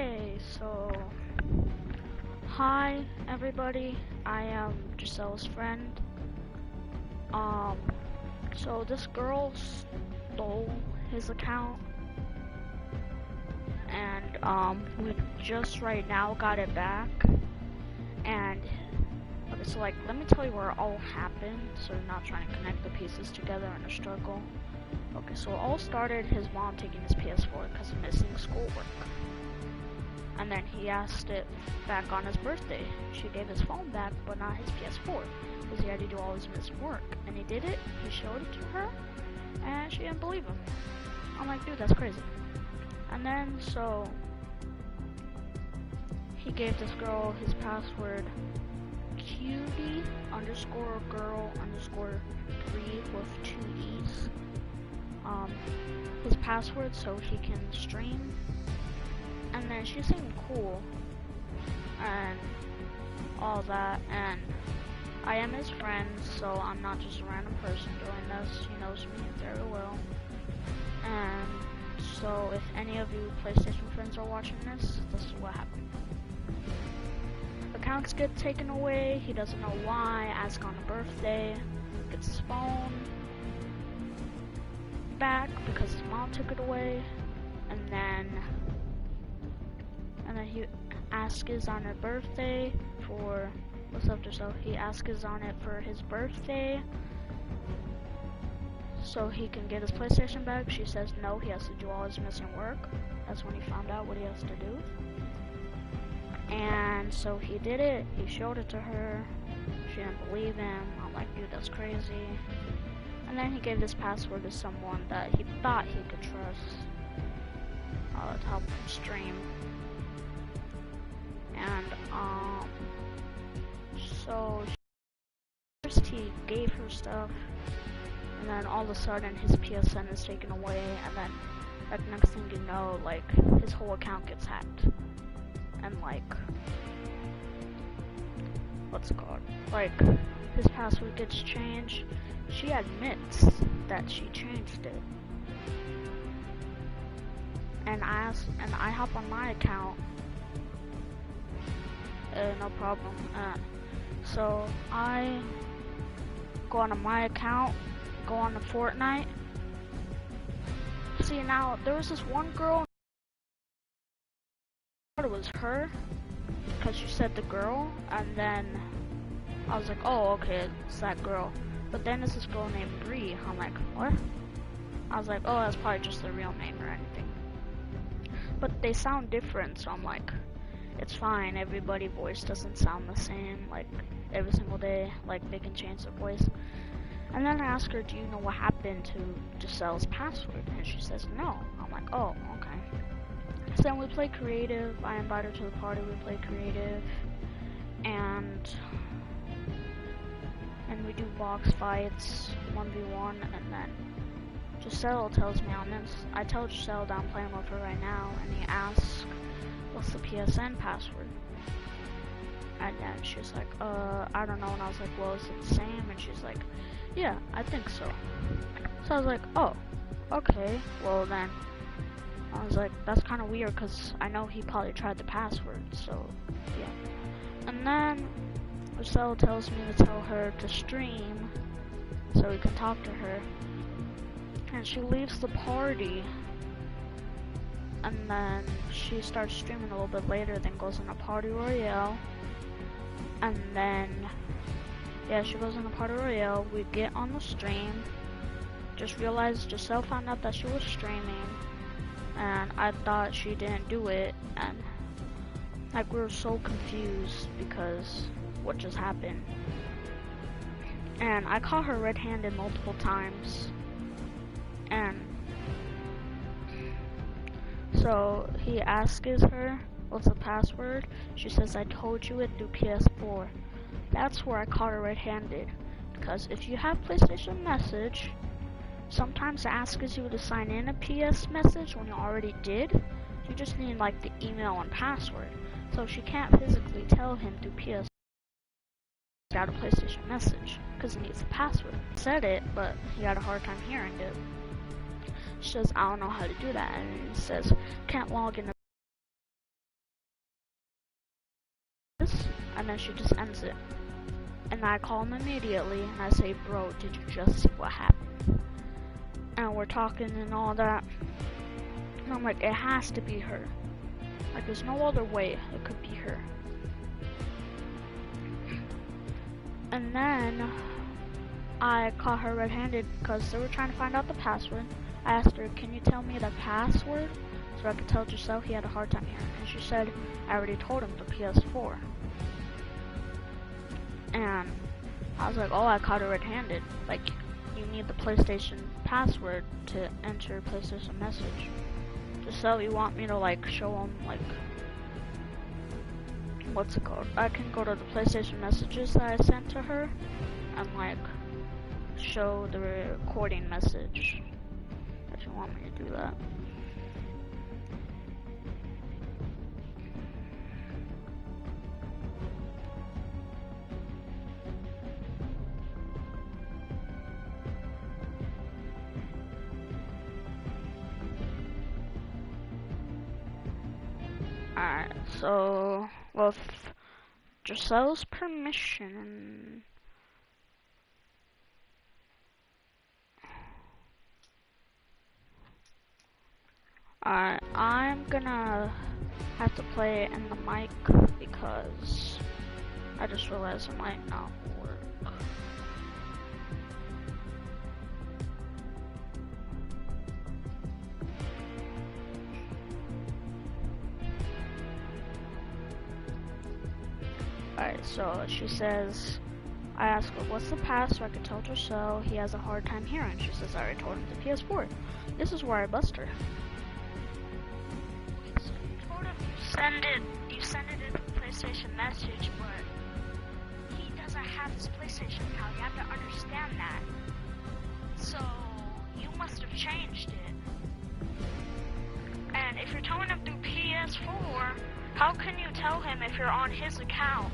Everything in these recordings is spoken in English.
Okay, so hi everybody. I am Giselle's friend. So this girl stole his account, and we just right now got it back. And okay, so like, let me tell you where it all happened, so you're not trying to connect the pieces together in a struggle. Okay, so it all started his mom taking his PS4 because of missing schoolwork. And then he asked it back on his birthday. She gave his phone back, but not his PS4, because he had to do all his missing work. And he did it, he showed it to her, and she didn't believe him. I'm like, dude, that's crazy. And then, so, he gave this girl his password, cutie underscore girl underscore 3 with 2 E's. His password so he can stream. And then she seemed cool and all that, and I am his friend, so I'm not just a random person doing this. He knows me very well. And so if any of you PlayStation friends are watching this is what happened. Accounts get taken away, he doesn't know why, ask on a birthday, gets his phone back because his mom took it away, and then he asks on her birthday for, what's up to so he asks on it for his birthday so he can get his PlayStation back. She says no, he has to do all his missing work. That's when he found out what he has to do. And so he did it, he showed it to her, she didn't believe him. I'm like, dude, that's crazy. And then he gave this password to someone that he thought he could trust to help him stream. And so first he gave her stuff, and then all of a sudden his PSN is taken away, and then like next thing you know, like his whole account gets hacked, and like what's it called? Like his password gets changed. She admits that she changed it, and I hop on my account. No problem. So I go onto my account, go on to Fortnite. See, now there was this one girl, I thought it was her because she said the girl, and then I was like, oh, okay, it's that girl. But then there's this girl named Bree. I'm like, what? I was like, oh, that's probably just their real name or anything. But they sound different, so I'm like, it's fine, everybody's voice doesn't sound the same, like, every single day, like, they can change their voice. And then I ask her, do you know what happened to Giselle's password? And she says, no. I'm like, oh, okay. So then we play creative, I invite her to the party, we play creative, and we do box fights, 1v1, and then Giselle tells me on this. I tell Giselle that I'm playing with her right now, and he asks, what's the PSN password? And then she's like, I don't know. And I was like, well, is it the same? And she's like, yeah, I think so. So I was like, oh, okay. Well then, I was like, that's kind of weird because I know he probably tried the password. So yeah. And then Giselle tells me to tell her to stream so we can talk to her. And she leaves the party. And then she starts streaming a little bit later, then goes in a party royale. And then, yeah, she goes in a party royale. We get on the stream. Just realized Giselle found out that she was streaming. And I thought she didn't do it. And, like, we were so confused because what just happened. And I caught her red-handed multiple times. And so he asks her, what's the password? She says, I told you it through PS4. That's where I caught her red-handed. Because if you have PlayStation Message, sometimes it asks you to sign in a PS message when you already did. You just need like the email and password. So she can't physically tell him through PS out a PlayStation Message because he needs the password. He said it, but he had a hard time hearing it. She says, I don't know how to do that, and it says, can't log in and then she just ends it. And I call him immediately, and I say, bro, did you just see what happened? And we're talking and all that. And I'm like, it has to be her. Like, there's no other way it could be her. And then I caught her red-handed because they were trying to find out the password. I asked her, can you tell me the password so I could tell Giselle he had a hard time hearing? And she said, I already told him the PS4. And I was like, oh, I caught her red-handed. Like, you need the PlayStation password to enter PlayStation message. Giselle, you want me to, like, show him, like, what's it called? I can go to the PlayStation messages that I sent to her and, like, show the recording message if you want me to do that. Alright, so with Giselle's permission, alright, I'm gonna have to play it in the mic because I just realized it might not work. Alright, so she says, I ask her, what's the pass so I can tell Giselle he has a hard time hearing? She says, I already told him the PS4. This is where I bust her. So you told him you send it in a PlayStation message, but he doesn't have his PlayStation account. You have to understand that. So you must have changed it. And if you're telling him through PS4, how can you tell him if you're on his account?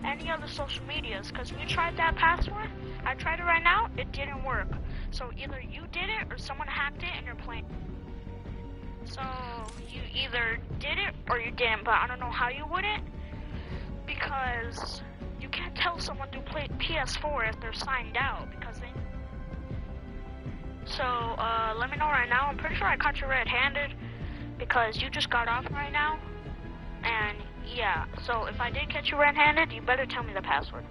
Any other social medias? Because we tried that password. I tried it right now. It didn't work. So either you did it or someone hacked it and you're playing. So you either did it or you didn't. But I don't know how you wouldn't. Because you can't tell someone to play PS4 if they're signed out. Because they. So let me know right now. I'm pretty sure I caught you red-handed because you just got off right now. And yeah, so if I did catch you red-handed, you better tell me the password.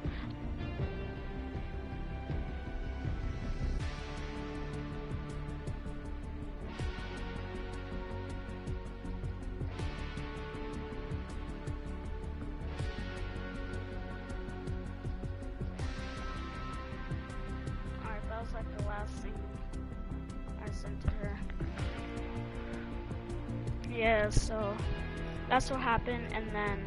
Alright, that was like the last thing I sent to her. Yeah, so that's what happened, and then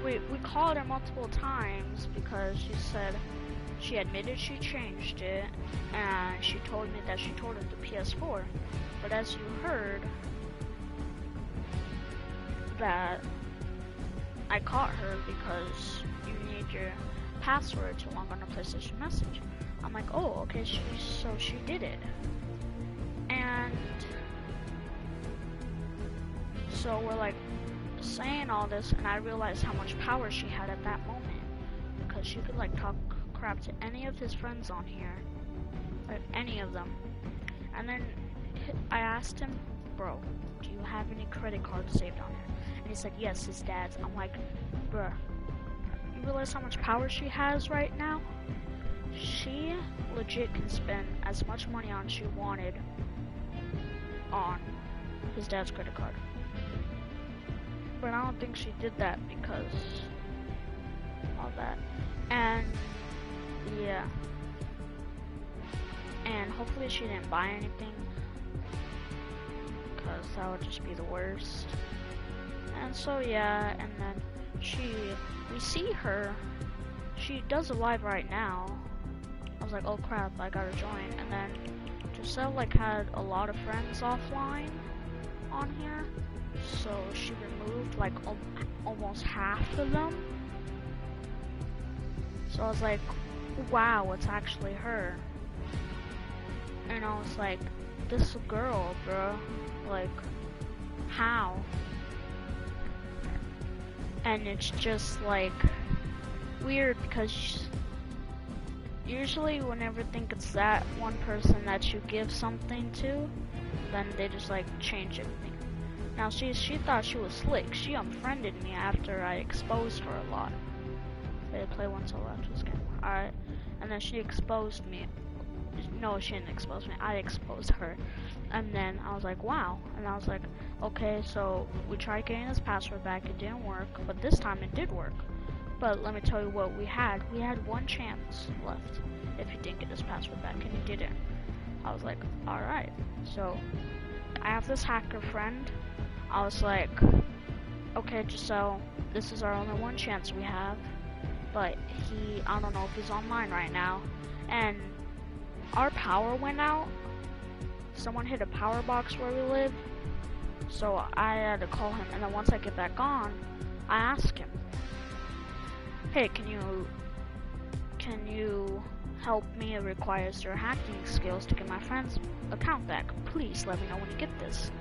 we called her multiple times because she said she admitted she changed it, and she told me that she told him the PS4. But as you heard, that I caught her because you need your password to log on to PlayStation Message. I'm like, oh, okay, so she did it. And so we're like saying all this, and I realized how much power she had at that moment, because she could like talk crap to any of his friends on here, like any of them. And then I asked him, bro, do you have any credit cards saved on here? And he said yes, his dad's. I'm like, bruh, you realize how much power she has right now? She legit can spend as much money on she wanted on his dad's credit card. But I don't think she did that because all that. And yeah. And hopefully she didn't buy anything, because that would just be the worst. And so yeah, and then we see her, she does a live right now. I was like, oh crap, I gotta join. And then Giselle like had a lot of friends offline on here, so she removed like almost half of them. So I was like, wow, it's actually her. And I was like, this girl, bro, like, how? And it's just like weird because usually whenever think it's that one person that you give something to, then they just like change everything. Now she thought she was slick. She unfriended me after I exposed her a lot. They play one solo after this game. Alright. And then she exposed me. No, she didn't expose me. I exposed her. And then I was like, wow. And I was like, okay, so we tried getting this password back. It didn't work. But this time it did work. But let me tell you what we had. We had one chance left if you didn't get this password back, and you didn't. I was like, alright. So I have this hacker friend. I was like, okay, Giselle, this is our only one chance we have. But I don't know if he's online right now. And our power went out. Someone hit a power box where we live. So I had to call him. And then once I get back on, I asked him, hey, can you help me? It requires your hacking skills to get my friend's account back. Please let me know when you get this.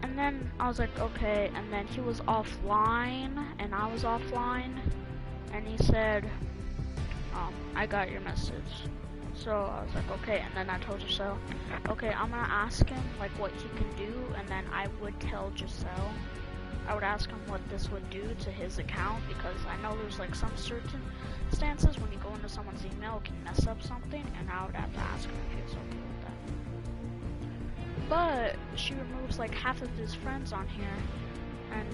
And then I was like, okay. And then he was offline, and I was offline. And he said, I got your message. So I was like, okay. And then I told Giselle, okay, I'm gonna ask him like what he can do, and then I would tell Giselle. I would ask him what this would do to his account, because I know there's like some certain stances when you go into someone's email, it can mess up something, and I would have to ask him if he was okay with that. But she removes like half of his friends on here, and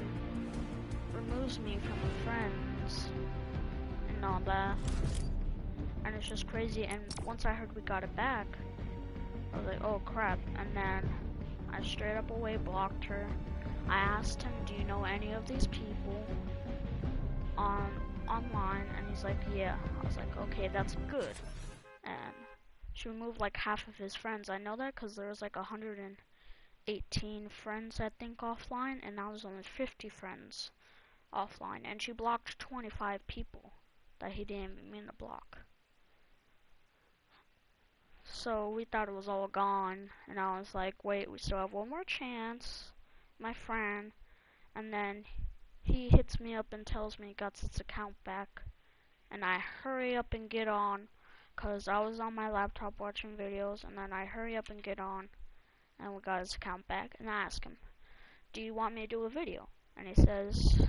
removes me from her friends, and all that. And it's just crazy. And once I heard we got it back, I was like, oh crap. And then I straight up away blocked her. I asked him, do you know any of these people online? And he's like, yeah. I was like, okay, that's good. And she removed like half of his friends. I know that because there was like 118 friends, I think, offline, and now there's only 50 friends offline. And she blocked 25 people that he didn't even mean to block. So we thought it was all gone, and I was like, wait, we still have one more chance, my friend. And then he hits me up and tells me he got his account back, and I hurry up and get on, cause I was on my laptop watching videos, and then I hurry up and get on, and we got his account back. And I ask him, do you want me to do a video? And he says,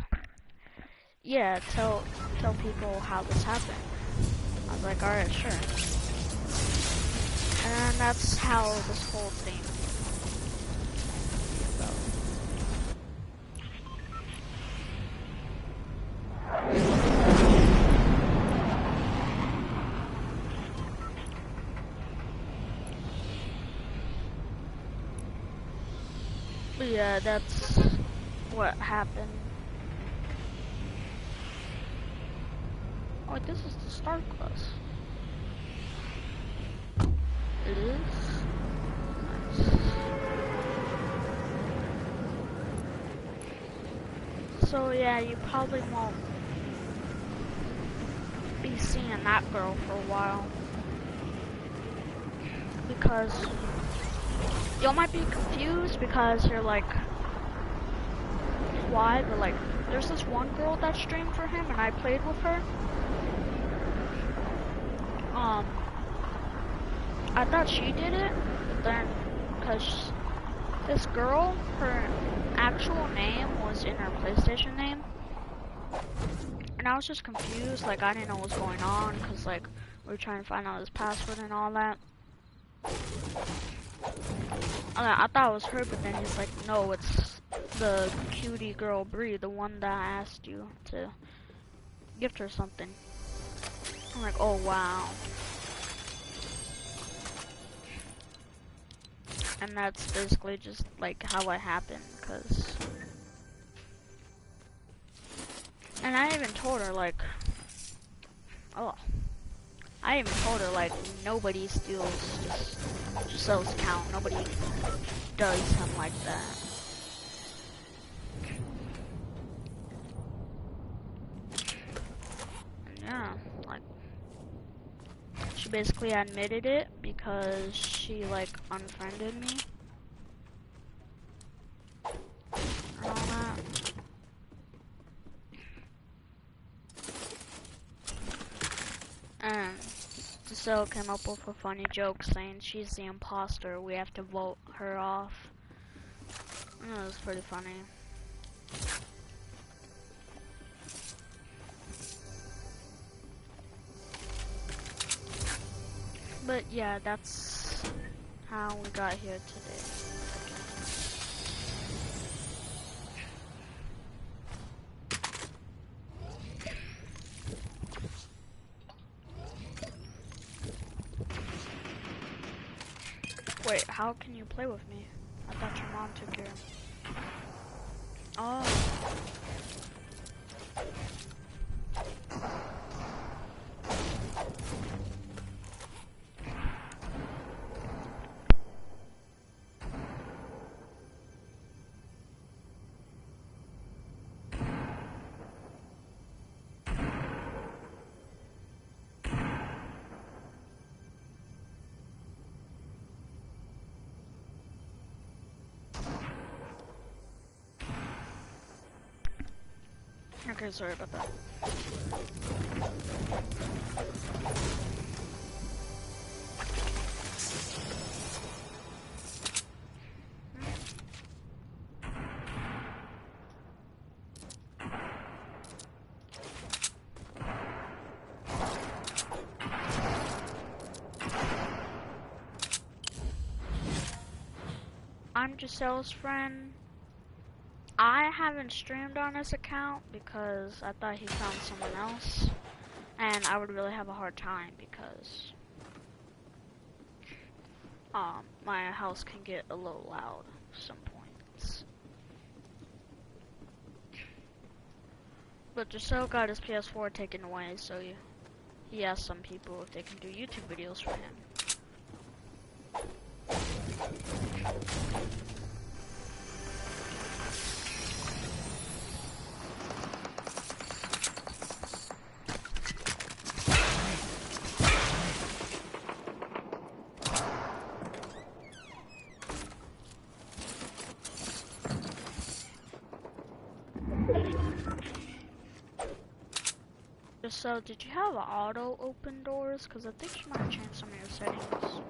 yeah, tell people how this happened. I was like, alright, sure. And that's how this whole thing But yeah, that's what happened. Oh, this is the start class. It is? Nice. So yeah, you probably won't be seeing that girl for a while. Because y'all might be confused because you're like, why? But like, there's this one girl that streamed for him and I played with her. I thought she did it, but then, cause this girl, her actual name was in her PlayStation name, and I was just confused, like I didn't know what was going on, cause like we were trying to find out his password and all that. I thought it was her, but then he's like, no, it's the cutie girl Bree, the one that I asked you to gift her something. I'm like, oh wow. And that's basically just like how it happened, cause, and I even told her like, I even told her like nobody steals Giselle's account, nobody does something like that. And yeah, like, she basically admitted it because she like unfriended me and all that. And Giselle came up with a funny joke saying she's the imposter, we have to vote her off. And it was pretty funny. But yeah, that's how we got here today. Wait, how can you play with me? I thought your mom took care of me. Oh. Okay, sorry about that. I'm Giselle's friend. I haven't streamed on this account because I thought he found someone else, and I would really have a hard time because my house can get a little loud at some points. But Giselle got his PS4 taken away, so he asked some people if they can do YouTube videos for him. So, did you have auto open doors? Because I think you might have changed some of your settings.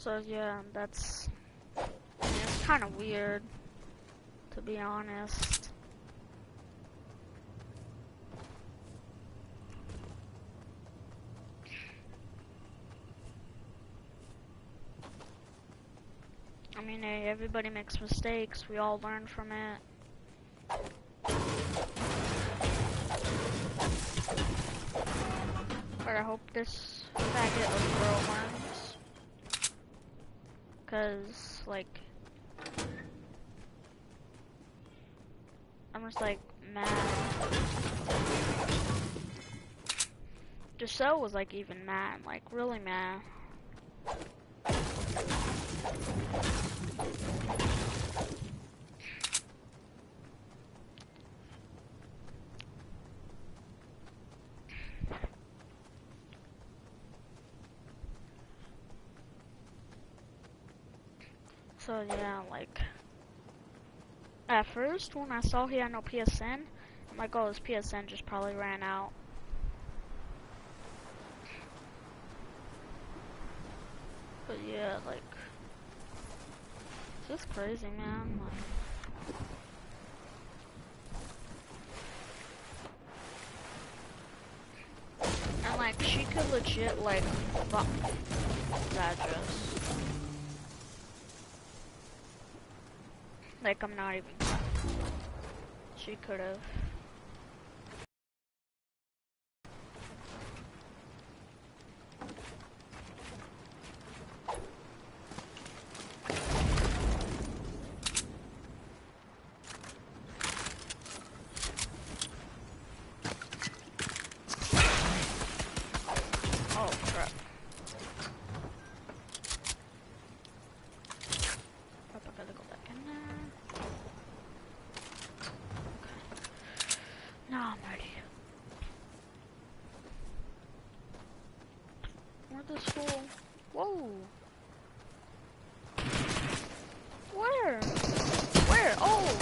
So yeah, it's kind of weird, to be honest. I mean, hey, everybody makes mistakes. We all learn from it. But I hope this faggot of girl learns. Cause, like, I'm just, like, mad. Giselle was, like, even mad. Like, really mad. So yeah, like, at first when I saw he had no PSN, I'm like, oh, his PSN just probably ran out. But yeah, like, it's just crazy, man. Like, and like, she could legit like fuck that address. Like, I'm not even. She could have. this fool. Whoa. Where? Where? Oh!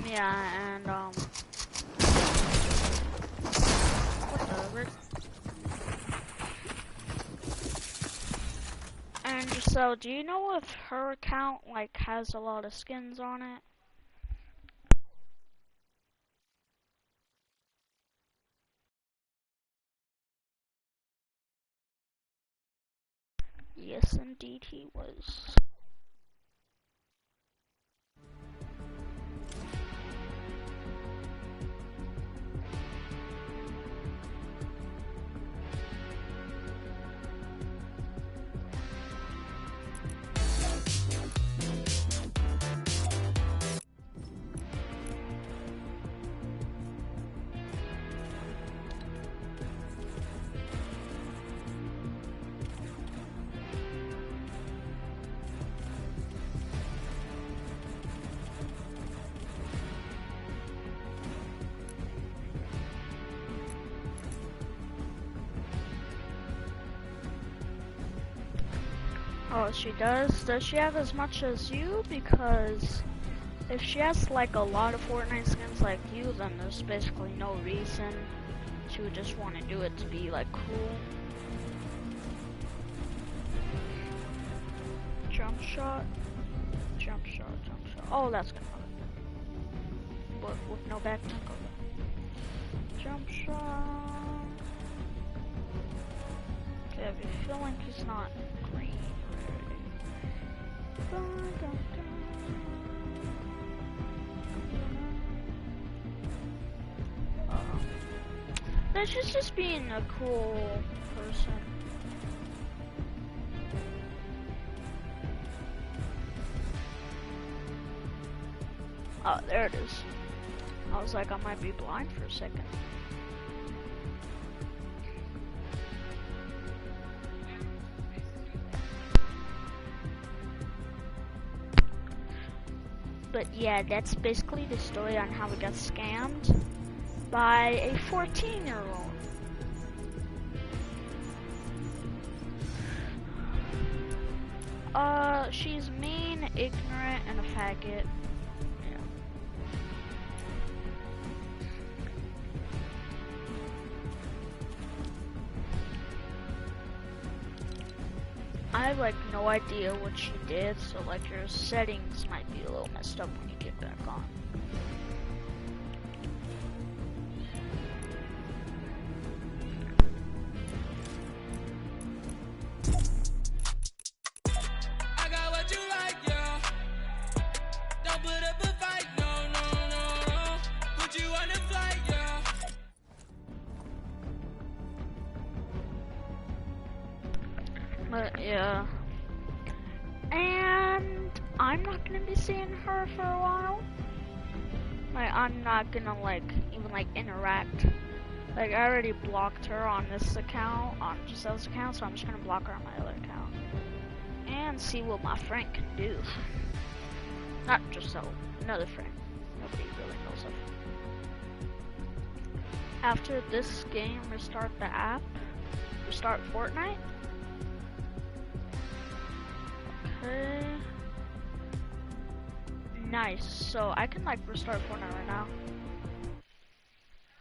Yeah, and, whatever. And so, do you know if her account, like, has a lot of skins on it? Yes, indeed he was. Oh, she does? Does she have as much as you? Because if she has like a lot of Fortnite skins like you, then there's basically no reason she would just want to do it to be like cool. Jump shot, jump shot, jump shot. Oh, that's good. But with no back knuckle. Jump shot. Okay, I have a feeling he's not green. That's just being a cool person. Oh, there it is. I was like, I might be blind for a second. But yeah, that's basically the story on how we got scammed by a 14-year-old. She's mean, ignorant, and a faggot. Yeah. I have like no idea what she did, so like your settings might be a little messed up when you get back on. But yeah, and I'm not gonna be seeing her for a while. Like, I'm not gonna like even like interact. Like, I already blocked her on this account, on Giselle's account, so I'm just gonna block her on my other account and see what my friend can do. Not Giselle, another friend. Nobody really knows of. After this game, restart the app. Restart Fortnite. Okay. Nice. So I can like restart Fortnite right now.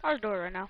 I'll do it right now.